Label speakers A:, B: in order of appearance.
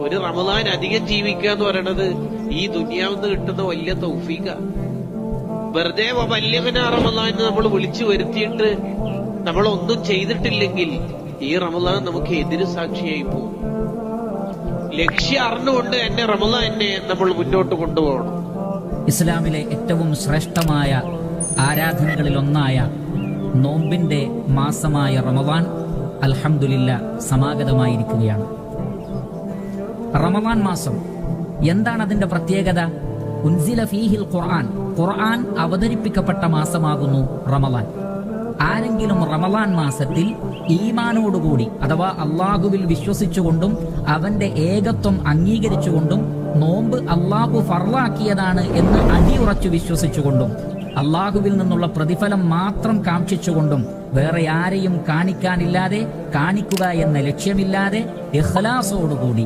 A: ഒരു റമദാൻ അധികം ജീവിക്കുക എന്ന് പറയണത് ഈ ദുനിയാവിന്ന് കിട്ടുന്ന വലിയ തൗഫീഖ. വെറുതെ വല്യവന റമദാൻ നമ്മൾ വിളിച്ചു വരുത്തിയിട്ട് നമ്മളൊന്നും ചെയ്തിട്ടില്ലെങ്കിൽ ഈ റമദാൻ നമുക്ക് എതിര് സാക്ഷിയായി പോകും. ലക്ഷ്യം അറിഞ്ഞുകൊണ്ട് എന്നെ റമദാനെ നമ്മൾ മുന്നോട്ട് കൊണ്ടുപോകണം.
B: ഇസ്ലാമിലെ ഏറ്റവും ശ്രേഷ്ഠമായ ആരാധനകളിൽ ഒന്നായ നോമ്പിന്റെ മാസമായ റമദാൻ അൽഹംദുലില്ലാ സമാഗതമായിരിക്കുകയാണ്. റമദാൻ മാസം എന്താണ് അതിന്റെ പ്രത്യേകത? ഉൻസില ഫീഹിൽ ഖുർആൻ, ഖുർആൻ അവതരിപ്പിക്കപ്പെട്ട മാസമാകുന്നു റമദാൻ. ആരെങ്കിലും റമദാൻ മാസത്തിൽ ഈമാനോടുകൂടി അഥവാ അള്ളാഹുവിൽ വിശ്വസിച്ചുകൊണ്ടും അവന്റെ ഏകത്വം അംഗീകരിച്ചുകൊണ്ടും നോമ്പ് അള്ളാഹു ഫർളാക്കിയതാണ് എന്ന് അടിയുറച്ചു വിശ്വസിച്ചുകൊണ്ടും അള്ളാഹുവിൽ നിന്നുള്ള പ്രതിഫലം മാത്രം കാക്ഷിച്ചുകൊണ്ടും വേറെ ആരെയും കാണിക്കാനില്ലാതെ, കാണിക്കുക എന്ന ലക്ഷ്യമില്ലാതെ ഇഖ്ലാസോടുകൂടി